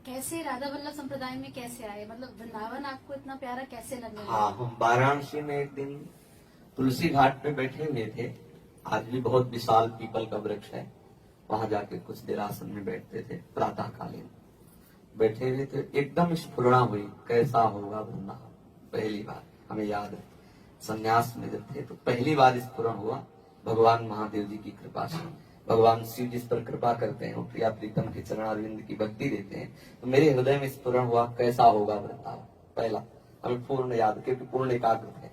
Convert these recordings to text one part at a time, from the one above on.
कैसे राधा वल्लभ संप्रदाय में कैसे आए, मतलब वृंदावन आपको इतना प्यारा कैसे लगने लगा? हाँ, हम वाराणसी में एक दिन तुलसी घाट पे बैठे हुए थे। आज भी बहुत विशाल पीपल का वृक्ष है, वहां जाके कुछ देर आसन में बैठते थे। प्रातः कालीन बैठे हुए थे, एकदम स्फुरणा हुई कैसा होगा वृंदावन। पहली बार हमें याद है, संन्यास में जब थे तो पहली बार स्फुरण हुआ भगवान महादेव जी की कृपा से। भगवान शिव जिस पर कृपा करते हैं, वो प्रिया प्रीतम के चरणारविंद की भक्ति देते हैं। तो मेरे हृदय में स्फुरण हुआ कैसा होगा वृंदावन। पहला हमें पूर्ण याद, क्योंकि पूर्ण एकाग्र थे,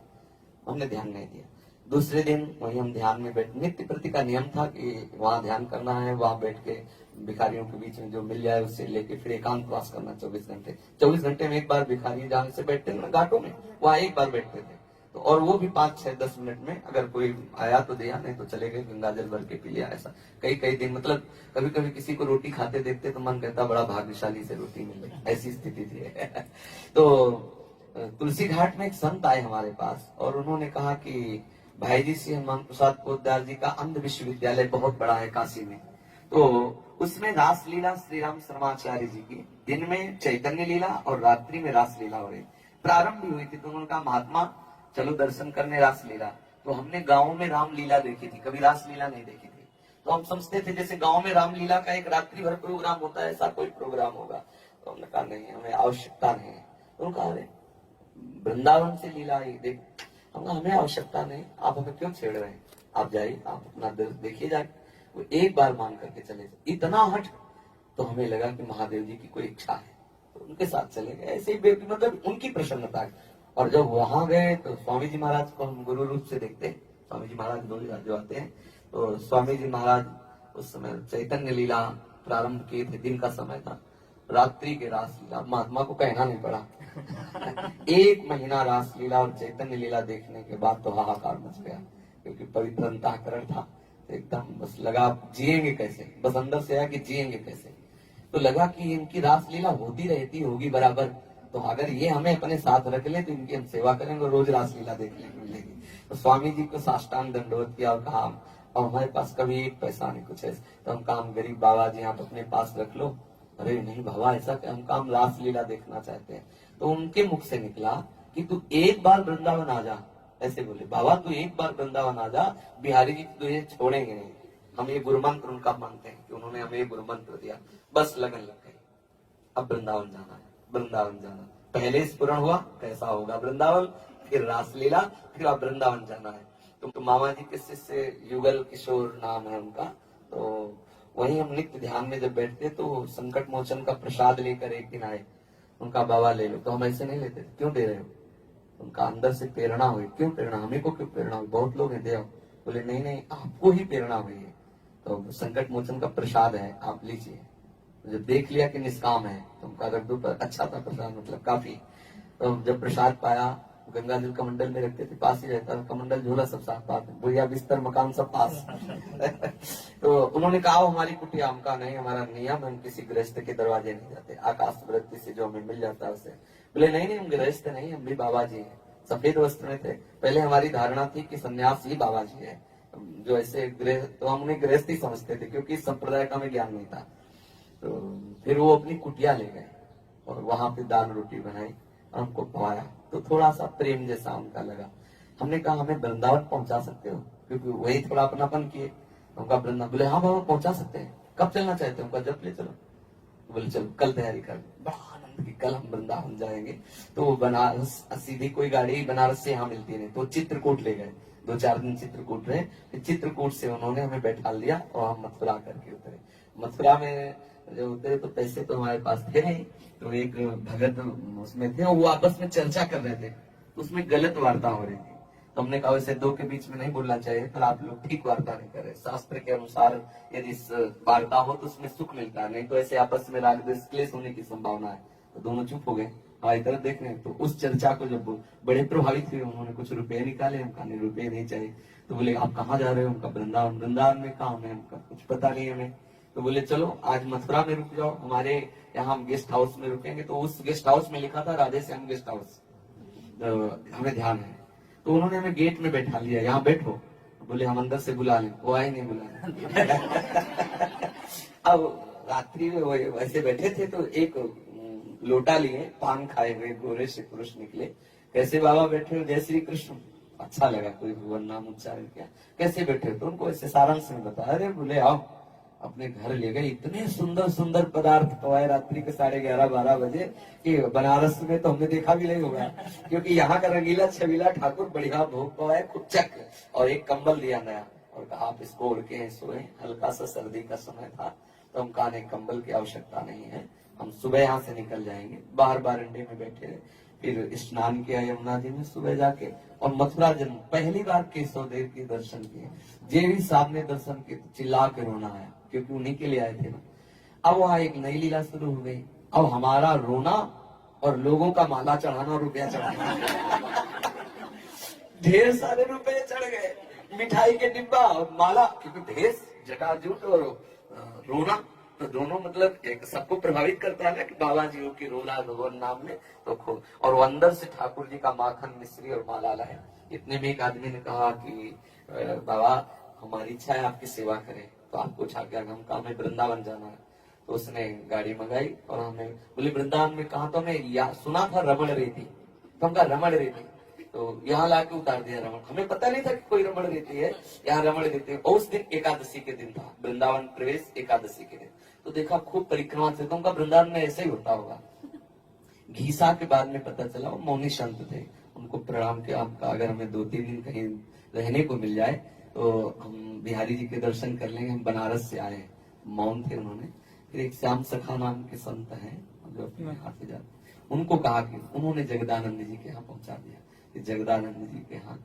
हमने ध्यान नहीं दिया। दूसरे दिन वही हम ध्यान में बैठ, नित्य प्रति का नियम था कि वहां ध्यान करना है, वहां बैठ के भिखारियों के बीच में जो मिल जाए उससे लेके फिर एकांतवास करना 24 घंटे में एक बार भिखारी जहां से बैठते हैं घाटों में, वहां एक बार बैठते थे। तो और वो भी 5-6-10 मिनट में, अगर कोई आया तो दिया, नहीं तो चले गए, गंगा जल भर के पी लिया। ऐसा कई कई दिन, मतलब कभी कभी किसी को रोटी खाते देखते तो मन कहता बड़ा भाग्यशाली से रोटी मिल गई, ऐसी स्थिति थी। तो तुलसी घाट में एक संत आए हमारे पास और उन्होंने कहा कि भाई जी श्री हनुमान प्रसाद पोद्दार जी का अंध विश्वविद्यालय बहुत बड़ा है काशी में, तो उसमें रास लीला श्री राम शर्माचार्य जी की, दिन में चैतन्य लीला और रात्रि में रास लीला हो रही, प्रारंभ भी हुई थी। तो उन्होंने कहा महात्मा चलो दर्शन करने रास लीला। तो हमने गाँव में राम लीला देखी थी, कभी रास लीला नहीं देखी थी। तो हम समझते थे जैसे गाँव में राम लीला का एक रात्रि भर प्रोग्राम होता है, ऐसा कोई प्रोग्राम होगा। तो हमने कहा नहीं, हमें आवश्यकता नहीं है। तो उन्होंने कहा अरे वृंदावन से लीला आई देख, हमने हमें आवश्यकता नहीं, आप हमें क्यों छेड़ रहे हैं, आप जाइए, आप अपना देखिए जाए। वो एक बार मान करके चले, इतना हट। तो हमें लगा कि महादेव जी की कोई इच्छा है, तो उनके साथ चले गए। ऐसे ही मतलब उनकी प्रसन्नता है। और जब वहां गए तो स्वामी जी महाराज को हम गुरु रूप से देखते हैं। स्वामी जी महाराज जो आते हैं, तो स्वामी जी महाराज उस समय चैतन्य लीला प्रारंभ किए थे, दिन का समय था, रात्रि के रास लीला महात्मा को कहना नहीं पड़ा। 1 महीना रास लीला और चैतन्य लीला देखने के बाद तो हाहाकार मच गया, क्योंकि पवित्र अंतःकरण था। एकदम बस लगा जिएंगे कैसे, बस अंदर से आया कि जिएंगे कैसे। तो लगा कि इनकी रास लीला होती रहती होगी बराबर, तो अगर ये हमें अपने साथ रख ले तो इनकी हम सेवा करेंगे, रोज रास लीला देखने को मिलेगी। तो स्वामी जी को साष्टांग दंडवत किया और कहा और हमारे पास कभी 1 पैसा नहीं कुछ है, तो हम काम गरीब बाबा जी आप अपने पास रख लो। अरे नहीं बाबा, ऐसा हम काम रास लीला देखना चाहते हैं। तो उनके मुख से निकला कि तू एक बार वृंदावन आ जा, ऐसे बोले बाबा तू एक बार वृंदावन आ जा, बिहारी जी तुझे छोड़ेंगे नहीं। हम ये गुरु मंत्र उनका मानते हैं कि उन्होंने हमें ये गुरु मंत्र दिया, बस लगन लग गई, अब वृंदावन जाना है, वृंदावन जाना। पहले स्फुरण हुआ कैसा होगा वृंदावन, फिर रासलीला, फिर अब वृंदावन जाना है। तो मामा जी के शिष्य युगल किशोर नाम है उनका, तो वहीं हम नित्य ध्यान में जब बैठते तो संकट मोचन का प्रसाद लेकर एक दिन आए। उनका बाबा ले लो, तो हम ऐसे नहीं लेते थे, क्यों दे रहे हो। उनका अंदर से प्रेरणा हुई, क्यों प्रेरणा, हमें को क्यों प्रेरणा हुई, बहुत लोग हैं, दे आओ। बोले नहीं नहीं आपको ही प्रेरणा हुई है, तो संकट मोचन का प्रसाद है आप लीजिए। जब देख लिया कि निष्काम है तो उनका रख दो, अच्छा था प्रसाद, मतलब काफी। तो जब प्रसाद पाया, गंगा जल कमंडल में रखते थे, पास ही रहता था कमंडल, झोला सब साथ पास, बुढ़िया बिस्तर मकान सब पास। तो उन्होंने कहा हमारी कुटिया, हमका नहीं, हमारा नियम, हम किसी गृहस्थ के दरवाजे नहीं जाते, आकाश वृत्ति से जो हमें मिल जाता है उसे। बोले नहीं नहीं हम गृहस्थ नहीं, हम भी बाबा जी हैं। सफेद वस्त्र में थे। पहले हमारी धारणा थी कि सन्यास ही बाबा जी है, जो ऐसे गृह, तो हम उन्हें गृहस्थ ही समझते थे, क्योंकि इस संप्रदाय का हमें ज्ञान नहीं था। तो फिर वो अपनी कुटिया ले गए और वहां पे दाल रोटी बनाई और हमको खवाया, तो थोड़ा सा प्रेम जैसा उनका लगा। हमने कहा हमें वृंदावन पहुंचा सकते हो, क्योंकि वही थोड़ा अपनापन किए। उनका वृंदावन, बोले हाँ बाबा पहुंचा सकते हैं, कब चलना चाहते हो, उनका जब ले चलो। बोले चलो कल तैयारी कर, बड़ा आनंद की कल हम वृंदावन जाएंगे। तो बनारस सीधी कोई गाड़ी बनारस से यहाँ मिलती नहीं, तो चित्रकूट ले गए, 2-4 दिन चित्रकूट रहे। फिर चित्रकूट से उन्होंने हमें बैठा लिया और हम मथुरा करके उतरे। मथुरा में जब उतरे तो पैसे तो हमारे पास थे नहीं, तो एक भगत उसमें थे, वो आपस में चर्चा कर रहे थे, तो उसमें गलत वार्ता हो रही थी। तो हमने कहा वैसे 2 के बीच में नहीं बोलना चाहिए, पर आप लोग ठीक वार्ता नहीं कर रहे। शास्त्र के अनुसार यदि इस वार्ता हो तो उसमें सुख मिलता है, नहीं तो ऐसे आपस में राग द्वेष क्लेश होने की संभावना है। तो दोनों चुप हो गए, हमारी तरफ देख रहे हैं। तो उस चर्चा को जब बड़े प्रभावित हुए, उन्होंने कुछ रुपए निकाले, हम कहा रुपए नहीं चाहिए। तो बोले आप कहाँ जा रहे हो, उनका वृंदावन। वृंदावन में कहा हमें, उनका कुछ पता नहीं हमें। तो बोले चलो आज मथुरा में रुक जाओ, हमारे यहाँ हम गेस्ट हाउस में रुकेंगे। तो उस गेस्ट हाउस में लिखा था राधे श्याम गेस्ट हाउस, हमें ध्यान है। तो उन्होंने हमें गेट में बैठा लिया, यहाँ बैठो। बोले हम अंदर से बुला लें, वो आए नहीं बुला। अब रात्रि में वो वैसे बैठे थे तो एक लोटा लिए, पान खाए हुए गोरे से पुरुष निकले। कैसे बाबा बैठे हो? जय श्री कृष्ण। अच्छा लगा, कोई भगवान नाम उच्चारण किया। कैसे बैठे हो? तो उनको ऐसे सारांश में बताया। अरे बोले आओ, अपने घर ले गए। इतने सुंदर सुंदर पदार्थ पवाए रात्रि के 11:30-12 बजे कि बनारस में तो हमने देखा भी नहीं होगा, क्योंकि यहाँ का रंगीला छबीला ठाकुर बढ़िया भोग पवाए, कुचक, और एक कंबल दिया नया और कहा आप इसको ओढ़ के सोए। हल्का सा सर्दी का समय था तो हम कहा नहीं, कंबल की आवश्यकता नहीं है, हम सुबह यहाँ से निकल जाएंगे। बाहर बारंडे में बैठे रहे, फिर स्नान किया यमुना जी में सुबह जाके, और मथुरा जन्म पहली बार केशव देव के दर्शन किए। जेवी साहब ने दर्शन किए, चिल्ला के रोना आया, क्योंकि उन्हीं के लिए आए थे ना। अब वहां एक नई लीला शुरू हो गई। अब हमारा रोना और लोगों का माला चढ़ाना, रुपया चढ़ाना। ढेर सारे रुपए चढ़ गए, मिठाई के डिब्बा और माला, क्योंकि भेष जटाजूट और रोना तो दोनों मतलब एक सबको प्रभावित करता है ना कि बाबा जी की रो रहा है भगवान नाम में, तो खूब। और वो अंदर से ठाकुर जी का माखन मिश्री और माला लाया। इतने में एक आदमी ने कहा कि बाबा हमारी इच्छा है आपकी सेवा करें, तो आपको छा क्या? हम कहा हमें वृंदावन जाना है। तो उसने गाड़ी मंगाई और हमें बोले वृंदावन में कहा, तो हमें सुना था रमण रेती, तो हम कहा रमण रेती, तो यहाँ लाके उतार दिया रमण। हमें पता नहीं था कि कोई रमण रेती है, यहाँ रमण रेती है। और उस दिन एकादशी के दिन था, वृंदावन प्रवेश एकादशी के दिन। तो देखा खूब परिक्रमा से, तो उनका वृंदावन में ऐसे ही होता होगा। घीसा के बाद में पता चला वो मौनी संत थे, उनको प्रणाम किया। आपका अगर हमें 2-3 दिन कहीं रहने को मिल जाए तो हम बिहारी जी के दर्शन कर लेंगे, हम बनारस से आए हैं। मौन थे उन्होंने। फिर एक श्याम सखा नाम के संत हैं जो अपने हाथ जाते, उनको कहा कि उन्होंने जगदानंद जी के यहाँ पहुंचा दिया। जगदानंद जी के यहाँ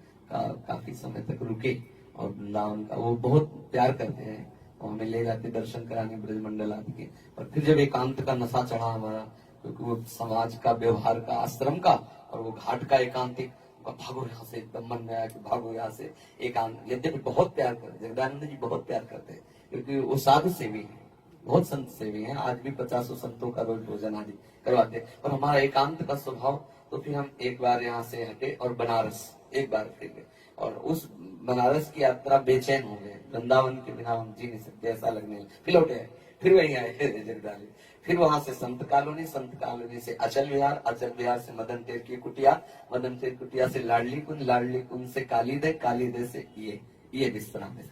काफी समय तक रुके, और वृंदावन का वो बहुत प्यार करते हैं, और हमें ले जाते दर्शन कराने ब्रजमंडल आदि के। और फिर जब एकांत का नशा चढ़ा हमारा, क्योंकि वो समाज का, व्यवहार का, आश्रम का, और वो घाट का एकांतिक, भागो यहाँ से, एकदम मन में आया कि भागो यहाँ से एकांत। यद्यपि बहुत प्यार करते, जगदानंद जी बहुत प्यार करते हैं, क्योंकि वो साधु सेवी है, बहुत संत सेवी हैं। आज भी 50 संतों का रोज भोजन आदि करवाते। और हमारा एकांत का स्वभाव, तो फिर हम एक बार यहाँ से हटे और बनारस एक बार फिर गए। और उस बनारस की यात्रा बेचैन हो गए, वृंदावन के बिना हम जी नहीं सकते ऐसा लगने लगा। फिर लौटे, फिर वहीं आए जगदाली। फिर वहां से संत कॉलोनी, संत कॉलोनी से अचल विहार, अचल विहार से मदन तेर की कुटिया, मदन तेर कुटिया से लाडली कुंज, लाडली कुंज से कालीदे, कालीदे से ये विश्राम है।